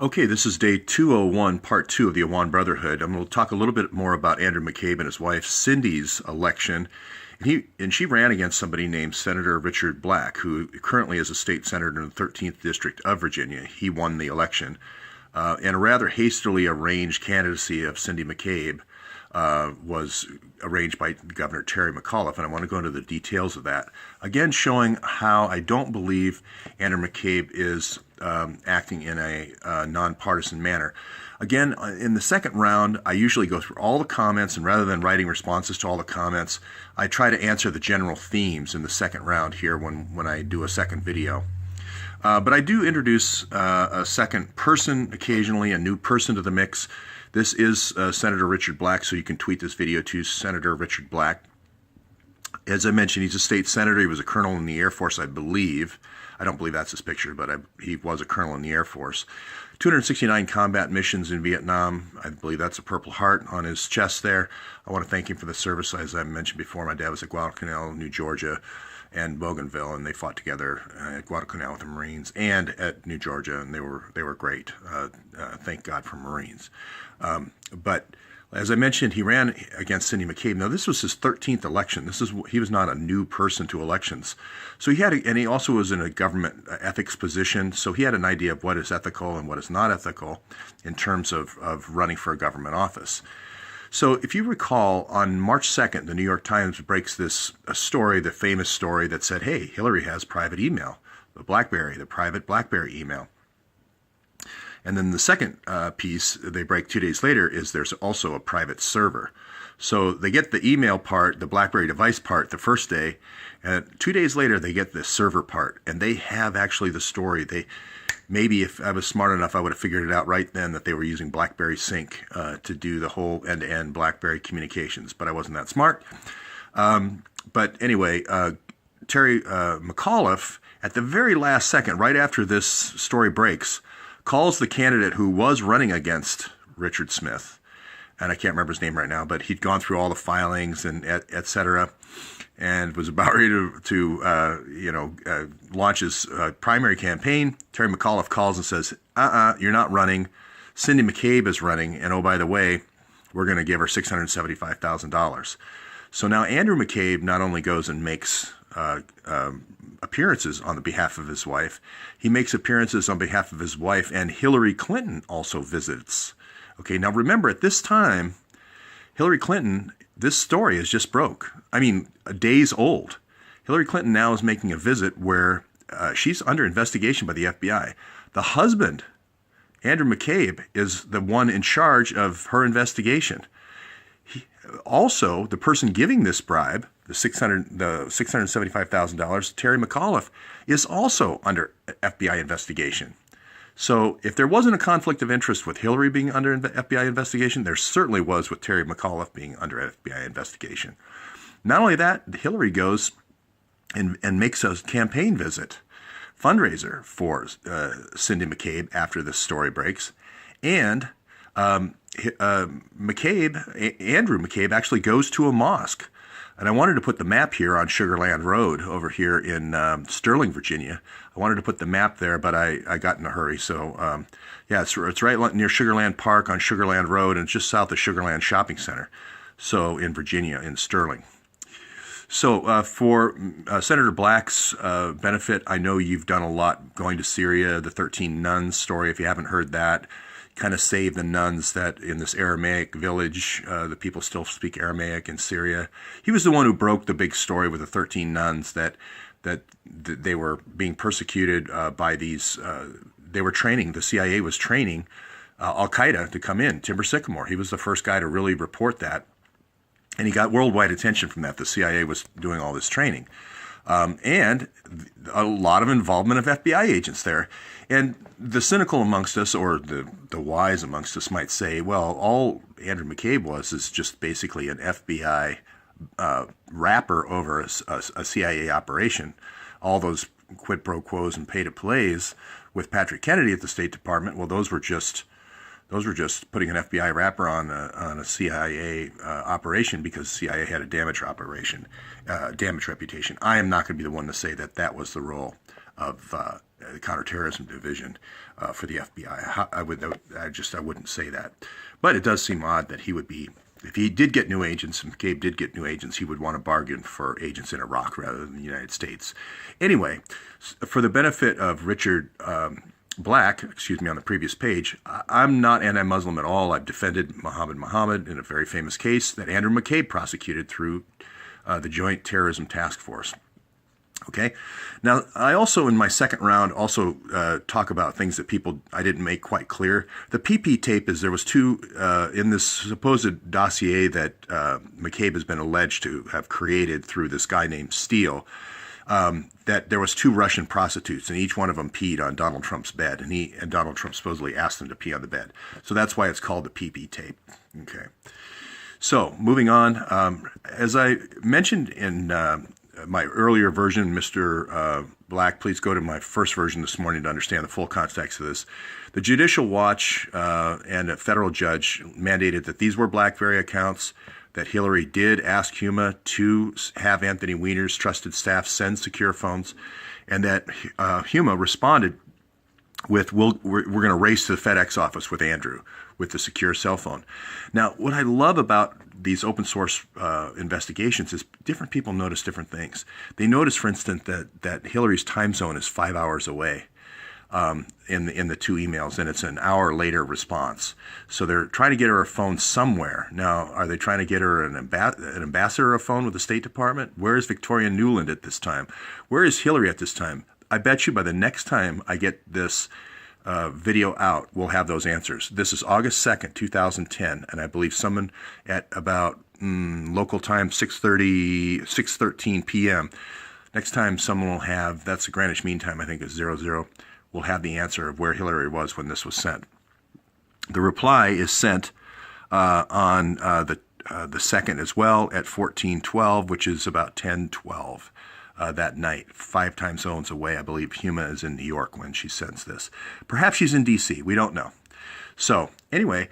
Okay, this is day 201, part 2 of the Awan Brotherhood. I'm going to talk a little bit more about Andrew McCabe and his wife Cindy's election. She ran against somebody named Senator Richard Black, who currently is a state senator in the 13th District of Virginia. He won the election. And a rather hastily arranged candidacy of Cindy McCabe was arranged by Governor Terry McAuliffe, and I want to go into the details of that. Again, showing how I don't believe Andrew McCabe is acting in a nonpartisan manner. Again, in the second round, I usually go through all the comments, and rather than writing responses to all the comments, I try to answer the general themes in the second round here when I do a second video. But I do introduce a second person occasionally, a new person to the mix. This is Senator Richard Black, so you can tweet this video to Senator Richard Black. As I mentioned, he's a state senator. He was a colonel in the Air Force, I believe. I don't believe that's his picture, but he was a colonel in the Air Force. 269 combat missions in Vietnam. I believe that's a Purple Heart on his chest there. I want to thank him for the service. As I mentioned before, my dad was at Guadalcanal, New Georgia, and Bougainville, and they fought together at Guadalcanal with the Marines and at New Georgia, and they were great. Thank God for Marines. But as I mentioned, he ran against Cindy McCabe. Now, this was his 13th election. He was not a new person to elections. So and he also was in a government ethics position. So he had an idea of what is ethical and what is not ethical in terms of running for a government office. So if you recall, on March 2nd, the New York Times breaks a story, the famous story that said, hey, Hillary has private email, the private BlackBerry email. And then the second piece they break 2 days later is there's also a private server. So they get the email part, the BlackBerry device part the first day, and 2 days later they get the server part. And they have actually the story. Maybe if I was smart enough, I would have figured it out right then that they were using BlackBerry Sync to do the whole end-to-end BlackBerry communications, but I wasn't that smart. But anyway, Terry McAuliffe, at the very last second, right after this story breaks, calls the candidate who was running against Richard Smith, and I can't remember his name right now, but he'd gone through all the filings and et cetera, and was about ready to launch his primary campaign. Terry McAuliffe calls and says, you're not running. Cindy McCabe is running, and oh, by the way, we're going to give her $675,000. So now Andrew McCabe not only goes and makes appearances on the behalf of his wife, he makes appearances on behalf of his wife, and Hillary Clinton also visits. Okay, now remember, at this time, Hillary Clinton, this story is just broke. I mean, days old. Hillary Clinton now is making a visit where she's under investigation by the FBI. The husband, Andrew McCabe, is the one in charge of her investigation. Also, the person giving this bribe, the $675,000, Terry McAuliffe, is also under FBI investigation. So if there wasn't a conflict of interest with Hillary being under FBI investigation, there certainly was with Terry McAuliffe being under FBI investigation. Not only that, Hillary goes and makes a campaign visit, fundraiser for Cindy McCabe after this story breaks, and Andrew McCabe actually goes to a mosque. And I wanted to put the map here on Sugarland Road over here in Sterling, Virginia. I wanted to put the map there, but I got in a hurry. So, it's right near Sugarland Park on Sugarland Road, and just south of Sugarland Shopping Center. So in Virginia, in Sterling. So for Senator Black's benefit, I know you've done a lot going to Syria, the 13 nuns story, if you haven't heard that. Kind of saved the nuns that in this Aramaic village, the people still speak Aramaic in Syria. He was the one who broke the big story with the 13 nuns that they were being persecuted by these. They were training. The CIA was training Al Qaeda to come in. Timber Sycamore. He was the first guy to really report that, and he got worldwide attention from that. The CIA was doing all this training. And a lot of involvement of FBI agents there. And the cynical amongst us, or the wise amongst us, might say, well, all Andrew McCabe was is just basically an FBI wrapper over a CIA operation. All those quid pro quos and pay-to-plays with Patrick Kennedy at the State Department, well, those were just putting an FBI wrapper on a CIA operation because CIA had a damage reputation. I am not going to be the one to say that was the role of the counterterrorism division for the FBI. I wouldn't say that, but it does seem odd that he would be. If he did get new agents, and McCabe did get new agents, he would want to bargain for agents in Iraq rather than the United States. Anyway, for the benefit of Richard Black, on the previous page, I'm not anti-Muslim at all. I've defended Muhammad in a very famous case that Andrew McCabe prosecuted through the Joint Terrorism Task Force. Okay. Now, I also, in my second round, talk about things that I didn't make quite clear. The PP tape is there was two, in this supposed dossier that McCabe has been alleged to have created through this guy named Steele, that there was two Russian prostitutes, and each one of them peed on Donald Trump's bed, and Donald Trump supposedly asked them to pee on the bed. So that's why it's called the PP tape. Okay. So, moving on, as I mentioned in my earlier version, Mr. Black, please go to my first version this morning to understand the full context of this. The Judicial Watch and a federal judge mandated that these were BlackBerry accounts, that Hillary did ask Huma to have Anthony Weiner's trusted staff send secure phones, and that Huma responded with, we're going to race to the FedEx office with Andrew with the secure cell phone. Now, what I love about these open source investigations is different people notice different things. They notice, for instance, that Hillary's time zone is 5 hours away in the two emails, and it's an hour later response. So they're trying to get her a phone somewhere. Now, are they trying to get her an ambassador a phone with the State Department? Where is Victoria Nuland at this time? Where is Hillary at this time? I bet you by the next time I get this video out, we'll have those answers. This is August 2nd, 2010, and I believe someone at about local time 6:13 p.m. Next time someone will have, that's the Greenwich Mean Time, I think is 00, will have the answer of where Hillary was when this was sent. The reply is sent on the 2nd as well at 14:12, which is about 10:12. That night, 5 time zones away. I believe Huma is in New York when she sends this. Perhaps she's in D.C. We don't know. So anyway,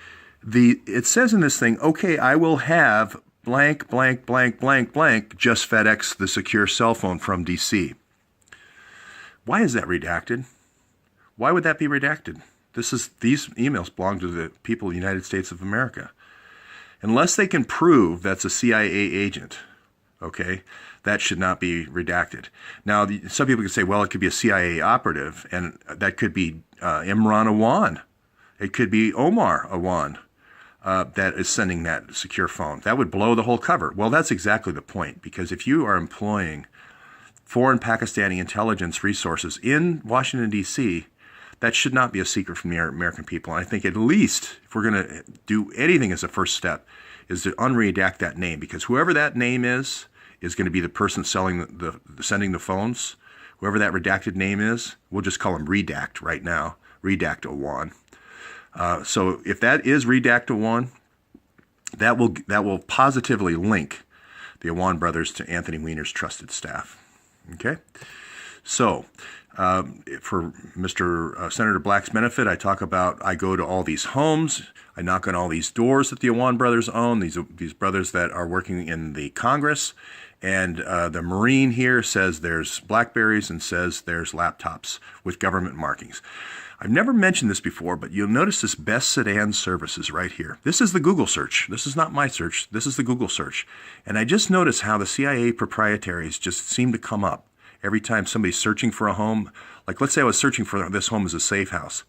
it says in this thing, okay, I will have blank, blank, blank, blank, blank, just FedEx the secure cell phone from D.C. Why is that redacted? Why would that be redacted? These emails belong to the people of the United States of America. Unless they can prove that's a CIA agent, okay, that should not be redacted. Now, some people could say, well, it could be a CIA operative, and that could be Imran Awan. It could be Omar Awan that is sending that secure phone. That would blow the whole cover. Well, that's exactly the point, because if you are employing foreign Pakistani intelligence resources in Washington, D.C., that should not be a secret from the American people. And I think at least, if we're going to do anything as a first step, is to unredact that name, because whoever that name is going to be the person sending the phones. Whoever that redacted name is, we'll just call him Redact right now. Redact Awan. So if that is Redact Awan, that will positively link the Awan brothers to Anthony Weiner's trusted staff. Okay? So for Mr. Senator Black's benefit, I go to all these homes, I knock on all these doors that the Awan brothers own, these brothers that are working in the Congress, and the Marine here says there's Blackberries and says there's laptops with government markings. I've never mentioned this before, but you'll notice this Best Sedan Services right here. This is the Google search. This is not my search. This is the Google search. And I just noticed how the CIA proprietaries just seem to come up every time somebody's searching for a home. Like, let's say I was searching for this home as a safe house.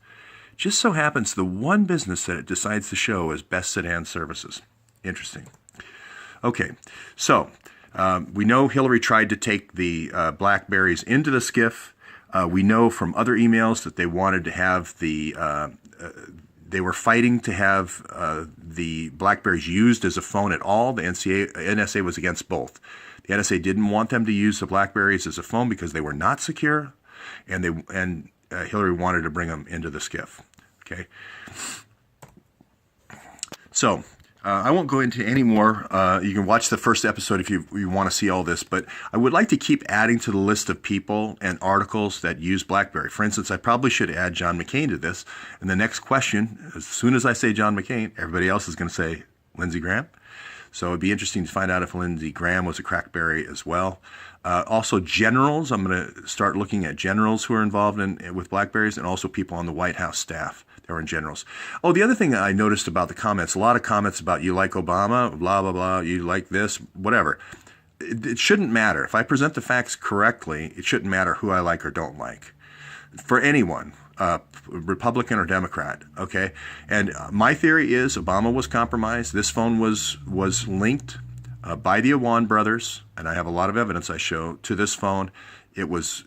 Just so happens the one business that it decides to show is Best Sedan Services. Interesting. Okay, so we know Hillary tried to take the Blackberries into the SCIF. We know from other emails that they wanted to have they were fighting to have the Blackberries used as a phone at all. The NSA was against both. The NSA didn't want them to use the Blackberries as a phone because they were not secure, and Hillary wanted to bring them into the SCIF. Okay. So I won't go into any more. You can watch the first episode if you want to see all this, but I would like to keep adding to the list of people and articles that use BlackBerry. For instance, I probably should add John McCain to this. And the next question, as soon as I say John McCain, everybody else is going to say Lindsey Graham. So it'd be interesting to find out if Lindsey Graham was a crackberry as well. Also, generals. I'm going to start looking at generals who are involved with blackberries, and also people on the White House staff that were in generals. Oh, the other thing I noticed about the comments, a lot of comments about you like Obama, blah, blah, blah, you like this, whatever. It shouldn't matter. If I present the facts correctly, it shouldn't matter who I like or don't like. For anyone, Republican or Democrat, okay? And my theory is Obama was compromised. This phone was linked by the Awan brothers, and I have a lot of evidence I show to this phone. It was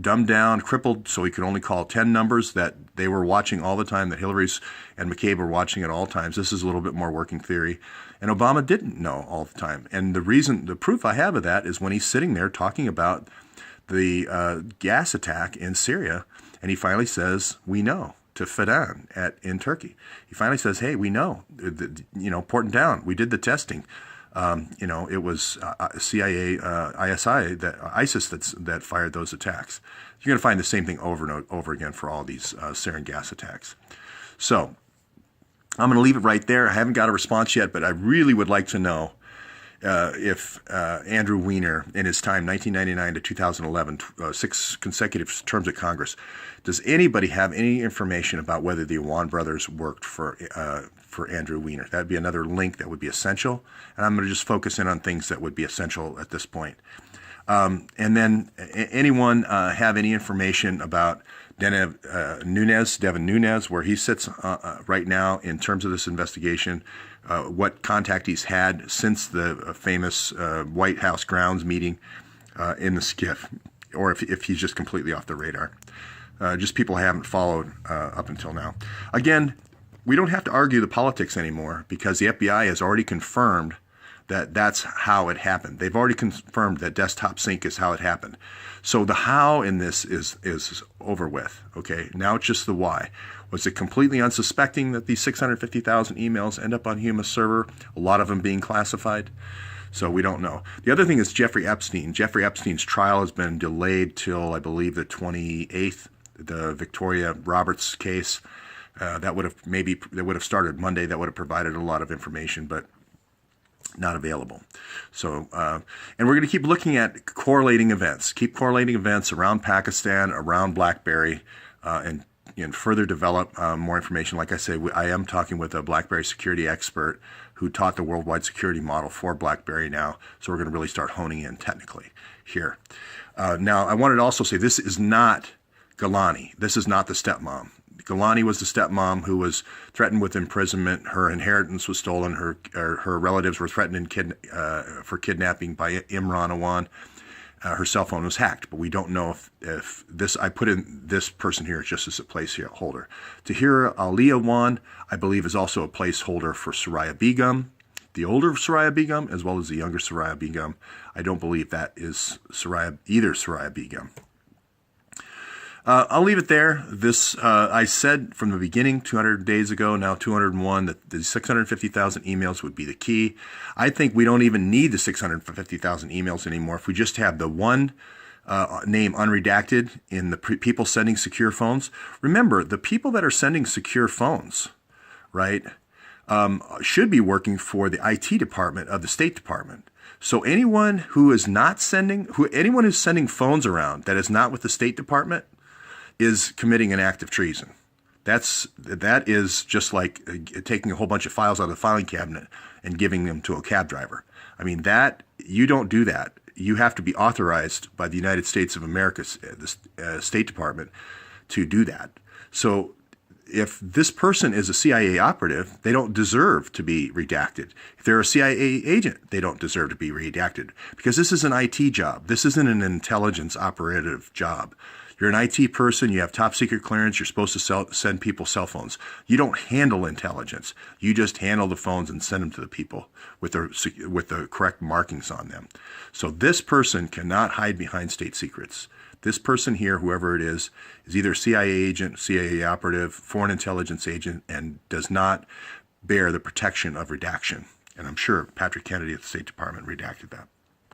dumbed down, crippled, so he could only call 10 numbers that they were watching all the time, that Hillary's and McCabe were watching at all times. This is a little bit more working theory. And Obama didn't know all the time. And the proof I have of that is when he's sitting there talking about the gas attack in Syria, and he finally says, we know, to Fidan in Turkey. He finally says, hey, we know, Port down, we did the testing. It was CIA, ISIS that fired those attacks. You're going to find the same thing over and over again for all these sarin gas attacks. So I'm going to leave it right there. I haven't got a response yet, but I really would like to know if Andrew Weiner, in his time, 1999 to 2011, 6 consecutive terms of Congress, does anybody have any information about whether the Awan brothers worked for Andrew Weiner? That would be another link that would be essential. And I'm going to just focus in on things that would be essential at this point. And then anyone have any information about Devin Nunes, where he sits right now in terms of this investigation, what contact he's had since the famous White House grounds meeting in the skiff, or if he's just completely off the radar. Just people I haven't followed up until now. Again, we don't have to argue the politics anymore because the FBI has already confirmed that that's how it happened. They've already confirmed that desktop sync is how it happened. So the how in this is over with, okay? Now it's just the why. Was it completely unsuspecting that these 650,000 emails end up on Huma's server, a lot of them being classified? So we don't know. The other thing is Jeffrey Epstein. Jeffrey Epstein's trial has been delayed till, I believe, the 28th, the Victoria Roberts case. That would have started Monday. That would have provided a lot of information, but not available. So, and we're going to keep looking at correlating events. Keep correlating events around Pakistan, around BlackBerry, and further develop more information. Like I say, I am talking with a BlackBerry security expert who taught the worldwide security model for BlackBerry now. So we're going to really start honing in technically here. Now, I wanted to also say this is not Galani. This is not the stepmom. Galani was the stepmom who was threatened with imprisonment. Her inheritance was stolen. Her relatives were threatened for kidnapping by Imran Awan. Her cell phone was hacked, but we don't know if this. I put in this person here just as a placeholder. Tahir Ali Awan, I believe, is also a placeholder for Soraya Begum, the older Soraya Begum, as well as the younger Soraya Begum. I don't believe that is either Soraya Begum. I'll leave it there. This I said from the beginning, 200 days ago, now 201, that the 650,000 emails would be the key. I think we don't even need the 650,000 emails anymore. If we just have the one name unredacted in the people sending secure phones. Remember, the people that are sending secure phones, right, should be working for the IT department of the State Department. So anyone who is not anyone who's sending phones around that is not with the State Department is committing an act of treason. That is just like taking a whole bunch of files out of the filing cabinet and giving them to a cab driver. I mean, that you don't do that. You have to be authorized by the United States of America, the State Department, to do that. So if this person is a CIA operative, they don't deserve to be redacted. If they're a CIA agent, they don't deserve to be redacted because this is an IT job. This isn't an intelligence operative job. You're an IT person, you have top secret clearance, you're supposed to send people cell phones. You don't handle intelligence. You just handle the phones and send them to the people with the correct markings on them. So this person cannot hide behind state secrets. This person here, whoever it is either a CIA agent, CIA operative, foreign intelligence agent, and does not bear the protection of redaction. And I'm sure Patrick Kennedy at the State Department redacted that.